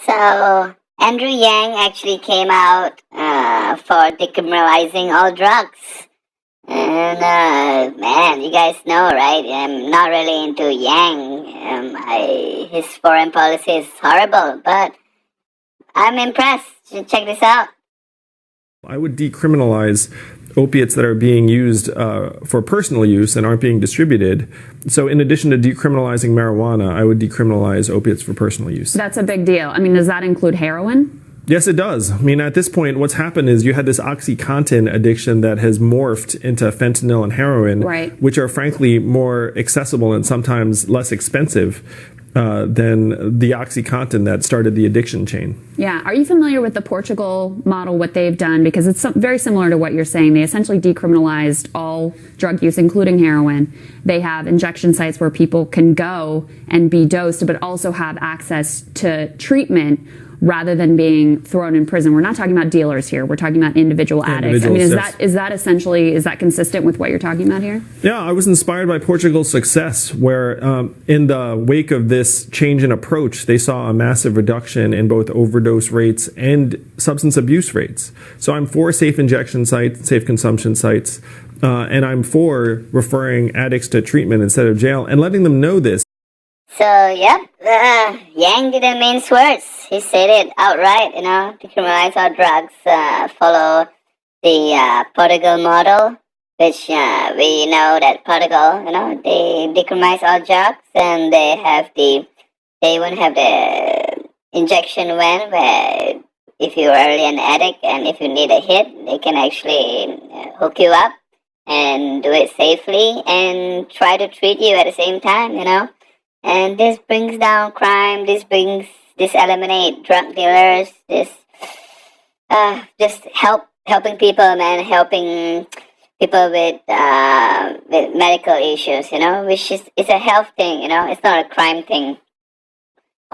So Andrew Yang actually came out for decriminalizing all drugs. And man, you guys know, right? I'm not really into Yang. His foreign policy is horrible, but I'm impressed. Check this out. I would decriminalize opiates that are being used for personal use and aren't being distributed. So in addition to decriminalizing marijuana, I would decriminalize opiates for personal use. That's a big deal. I mean, does that include heroin? Yes, it does. I mean, at this point, what's happened is you had this OxyContin addiction that has morphed into fentanyl and heroin, right, which are frankly more accessible and sometimes less expensive than the OxyContin that started the addiction chain. Yeah. Are you familiar with the Portugal model, what they've done? Because it's very similar to what you're saying. They essentially decriminalized all drug use, including heroin. They have injection sites where people can go and be dosed, but also have access to treatment rather than being thrown in prison. We're not talking about dealers here. We're talking about individual addicts. I mean, is that essentially, is that consistent with what you're talking about here? Yeah, I was inspired by Portugal's success, where in the wake of this change in approach, they saw a massive reduction in both overdose rates and substance abuse rates. So I'm for safe injection sites, safe consumption sites, and I'm for referring addicts to treatment instead of jail and letting them know this. So, yep, Yang didn't mince words. He said it outright, decriminalize all drugs, follow the Portugal model, which we know that Portugal, they decriminalize all drugs, and they won't have the injection where if you're already an addict and if you need a hit, they can actually hook you up and do it safely and try to treat you at the same time, And this brings down crime. This eliminate drug dealers. This just helping people, man. Helping people with medical issues, which is a health thing, It's not a crime thing.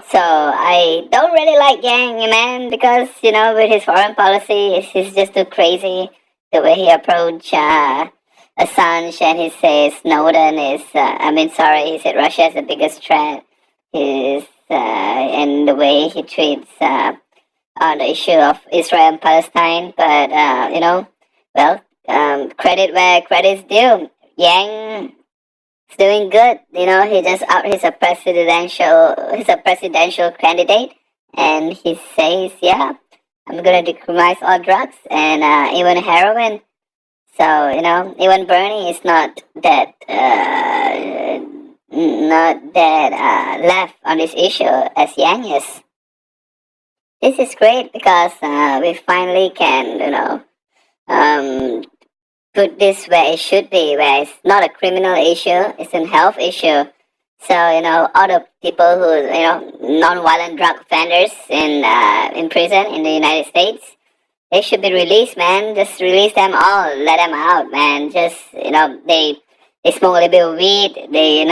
So I don't really like Yang, man, because with his foreign policy, he's just too crazy. The way he approached Assange, and he says Snowden is, he said Russia is the biggest threat. And the way he treats on the issue of Israel and Palestine. But, credit where credit's due. Yang is doing good. He's a presidential candidate. And he says, yeah, I'm going to decriminalize all drugs and even heroin. So, even Bernie is not that left on this issue as Yang is. This is great because we finally can, put this where it should be, where it's not a criminal issue, it's a health issue. So, all the people who, non-violent drug offenders in prison in the United States, they should be released, man. Just release them all. Let them out, man. Just, they smoke a little bit of weed. They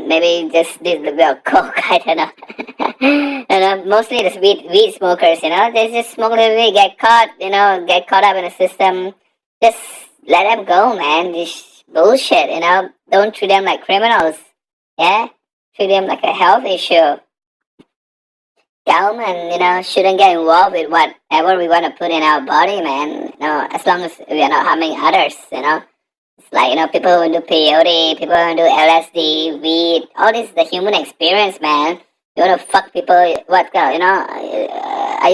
maybe just did a little bit of coke. I don't know. Mostly the weed smokers, They just smoke a little bit, get caught up in the system. Just let them go, man. This bullshit, Don't treat them like criminals. Yeah? Treat them like a health issue. Government, shouldn't get involved with whatever we want to put in our body, man. As long as we are not harming others, It's like, people who do peyote, people who do LSD, weed, all this is the human experience, man. You want to fuck people, are you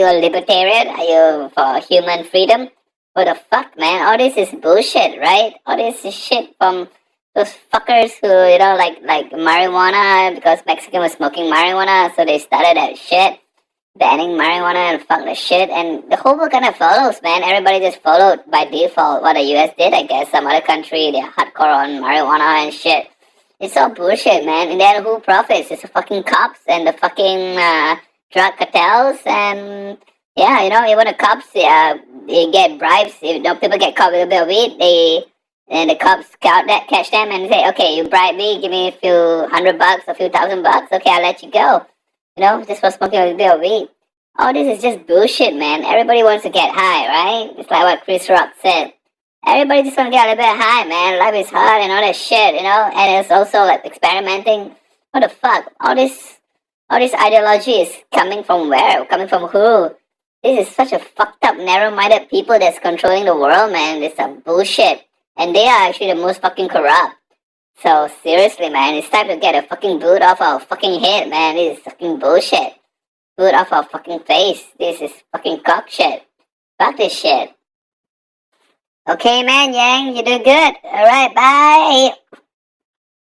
a libertarian? Are you for human freedom? What the fuck, man? All this is bullshit, right? All this is shit from those fuckers who, like marijuana, because Mexican was smoking marijuana, so they started that shit. Banning marijuana and fuck the shit, and the whole world kind of follows, man. Everybody just followed by default what the US did, I guess. Some other country, they're hardcore on marijuana and shit. It's all bullshit, man. And then who profits? It's the fucking cops and the fucking drug cartels, and yeah, even the cops, they get bribes. People get caught with a bit of weed, and the cops catch them and say, okay, you bribe me, give me a few $100, a few $1,000, okay, I'll let you go. Just for smoking a bit of weed. All this is just bullshit, man. Everybody wants to get high, right? It's like what Chris Rock said. Everybody just want to get a little bit high, man. Life is hard and all that shit, And it's also like experimenting. What the fuck? All this All this ideology is coming from where? Coming from who? This is such a fucked up, narrow-minded people that's controlling the world, man. This is some bullshit. And they are actually the most fucking corrupt. So, seriously, man, it's time to get a fucking boot off our fucking head, man. This is fucking bullshit. Boot off our fucking face. This is fucking cock shit. Fuck this shit. Okay, man, Yang, you do good. Alright, bye.